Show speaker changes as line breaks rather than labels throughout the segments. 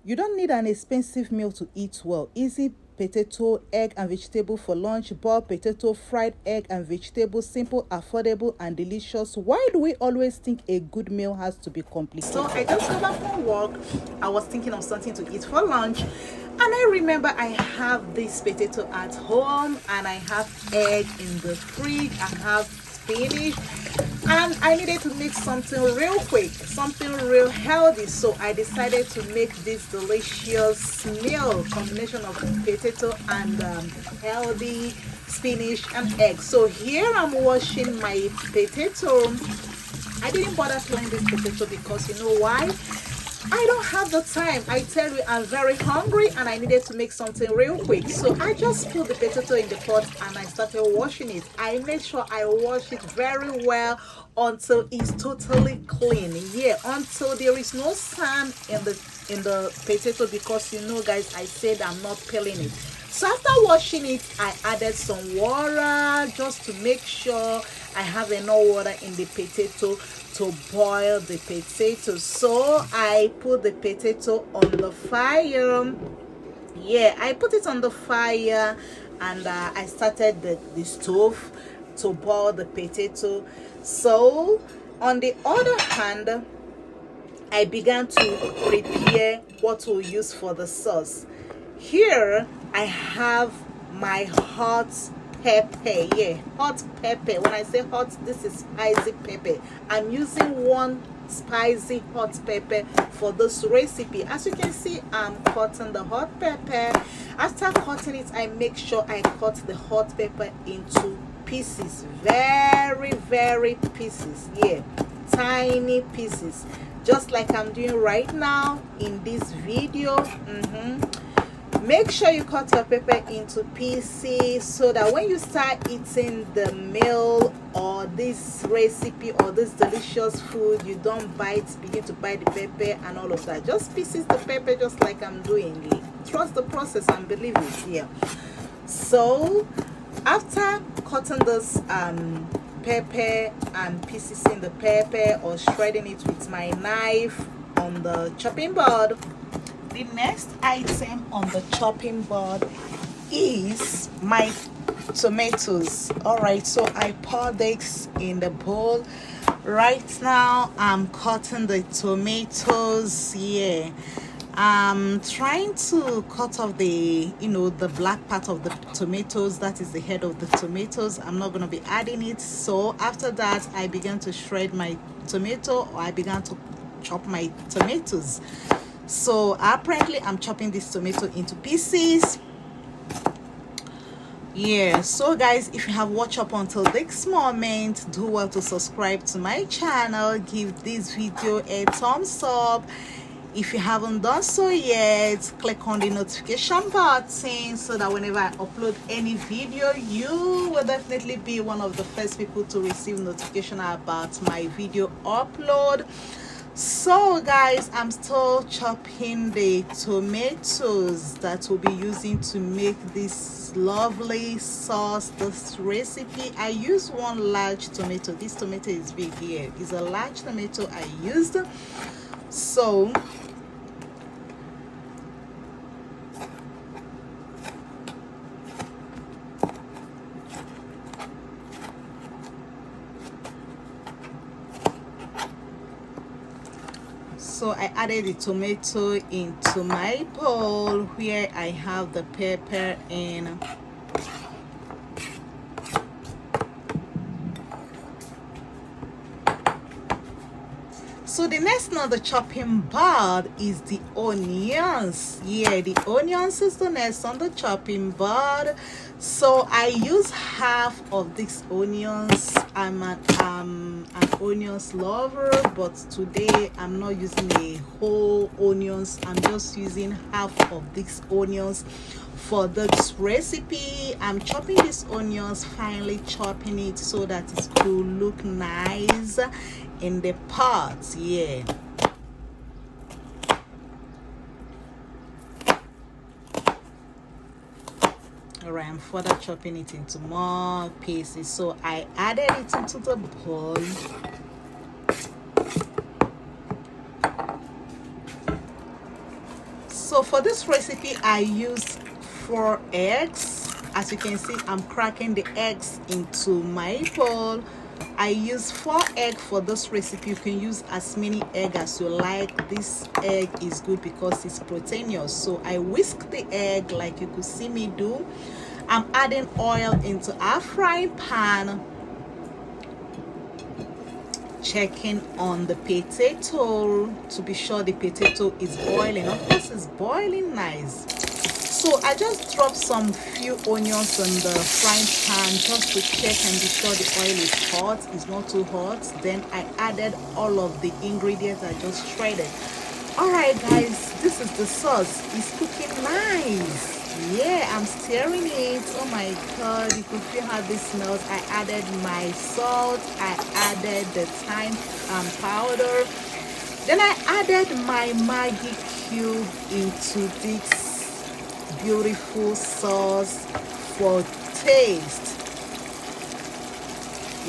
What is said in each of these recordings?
You don't need an expensive meal to eat well. Easy potato, egg and vegetable for lunch, boiled potato, fried egg and vegetable, simple, affordable and delicious. Why do we always think a good meal has to be complicated? So I just got back from work. I was thinking of something to eat for lunch, and I remember I have this potato at home and I have egg in the fridge. I have spinach, and I needed to make something real quick, something real healthy. So I decided to make this delicious meal combination of potato and healthy spinach and egg. So here I'm washing my potato. I didn't bother peeling this potato because you know why? I don't have the time. I tell you, I'm very hungry and I needed to make something real quick. So I just put the potato in the pot and I started washing it. I made sure I wash it very well until it's totally clean. Yeah, until there is no sand in the potato, because you know guys, I said I'm not peeling it. So after washing it, I added some water just to make sure I have enough water in the potato to boil the potato. So I put the potato on the fire. Yeah, I put it on the fire, and I started the stove to boil the potato. So on the other hand, I began to prepare what we'll use for the sauce. Here I have my hot pepper. Yeah, hot pepper. When I say hot, this is spicy pepper. I'm using one spicy hot pepper for this recipe. As you can see, I'm cutting the hot pepper. After cutting it, I make sure I cut the hot pepper into pieces, very pieces. Yeah, tiny pieces, just like I'm doing right now in this video. Make sure you cut your pepper into pieces so that when you start eating the meal or this recipe or this delicious food, you don't begin to bite the pepper and all of that. Just pieces the pepper, just like I'm doing. Trust the process and believe it. Yeah. So after cutting this pepper and pieces in the pepper or shredding it with my knife on the chopping board, the next item on the chopping board is my tomatoes. All right, so I pour this in the bowl. Right now I'm cutting the tomatoes. Yeah, I'm trying to cut off the the black part of the tomatoes. That is the head of the tomatoes. I'm not going to be adding it. So after that, I began to shred my tomato, or I began to chop my tomatoes. So apparently I'm chopping this tomato into pieces. Yeah, so guys, if you have watched up until this moment, do well to subscribe to my channel, give this video a thumbs up. If you haven't done so yet, click on the notification button so that whenever I upload any video, you will definitely be one of the first people to receive notification about my video upload. So guys, I'm still chopping the tomatoes that we'll be using to make this lovely sauce, this recipe. I use one large tomato. This tomato is big here. It's a large tomato I used. So I added the tomato into my bowl where I have the pepper in. So the next on the chopping board is the onions. Yeah, the onions is the next on the chopping board. So I use half of these onions. I'm an onions lover, but today I'm not using a whole onions. I'm just using half of these onions for this recipe. I'm chopping these onions, finely chopping it so that it could look nice in the pot. Yeah, all right, I'm further chopping it into more pieces. So I added it into the bowl. So for this recipe I use 4 eggs. As you can see, I'm cracking the eggs into my bowl. I use 4 eggs for this recipe. You can use as many eggs as you like. This egg is good because it's proteinous. So I whisk the egg like you could see me do. I'm adding oil into our frying pan, checking on the potato to be sure the potato is boiling. Of course, it's boiling nice. So I just dropped some few onions in the frying pan just to check and be sure the oil is hot, it's not too hot. Then I added all of the ingredients I just shredded. All right guys, this is the sauce. It's cooking nice. Yeah, I'm stirring it. Oh my god, you could feel how this smells. I added my salt, I added the thyme powder, then I added my Maggi cube into this beautiful sauce for taste.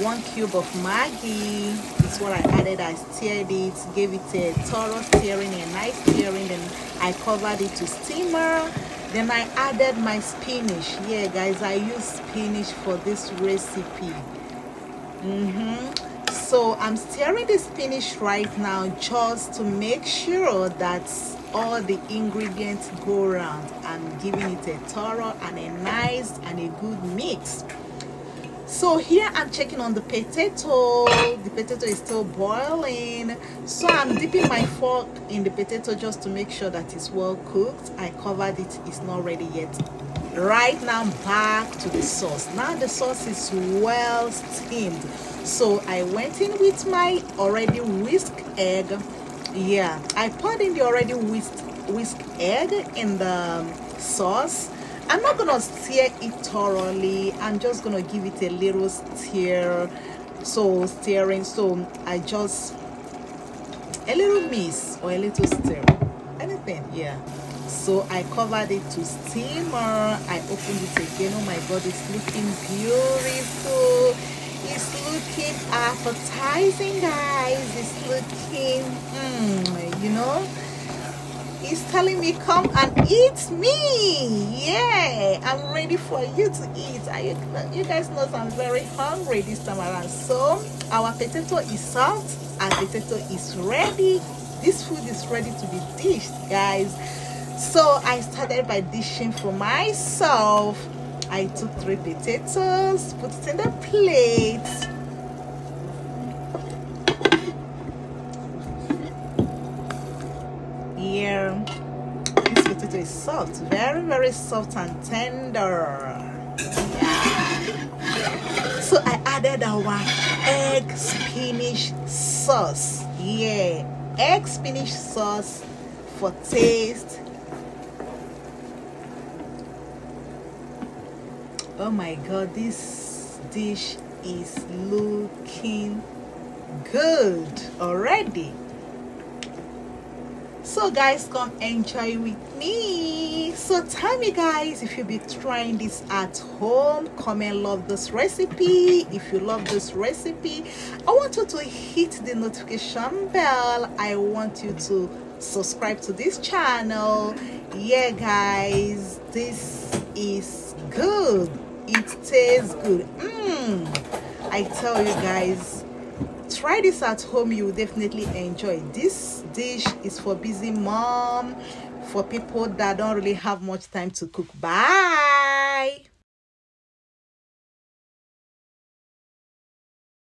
1 cube of Maggi is what I added. I stirred it, gave it a thorough stirring, a nice stirring, then I covered it to steamer. Then I added my spinach. Yeah guys, I use spinach for this recipe. So I'm stirring the spinach right now just to make sure that all the ingredients go around. I'm giving it a thorough and a nice and a good mix. So here I'm checking on the potato. The potato is still boiling, so I'm dipping my fork in the potato just to make sure that it's well cooked. I covered it, it's not ready yet. Right now, back to the sauce. Now the sauce is well steamed, so I went in with my already whisked egg. Yeah, I poured in the already whisked egg in the sauce. I'm not gonna stir it thoroughly. I'm just gonna give it a little stir. So I just a little mix or a little stir, anything. Yeah. So I covered it to steamer. I opened it again. Oh my god, it's looking beautiful. It's looking appetizing, guys. It's looking you know, it's telling me come and eat me. Yeah, I'm ready for you to eat. You guys know I'm very hungry this time around. So our potato is soft, our potato is ready. This food is ready to be dished, guys. So I started by dishing for myself. I took 3 potatoes, put it in the plate. Here, this potato is soft, very, very soft and tender. Yeah. So I added our egg spinach sauce. Yeah, egg spinach sauce for taste. Oh my god, this dish is looking good already. So guys, come enjoy with me. So tell me guys, if you'll be trying this at home, comment love this recipe. If you love this recipe, I want you to hit the notification bell. I want you to subscribe to this channel. Yeah guys, this is good. It tastes good. I tell you guys, try this at home. You will definitely enjoy. This dish is for busy mom, for people that don't really have much time to cook. Bye.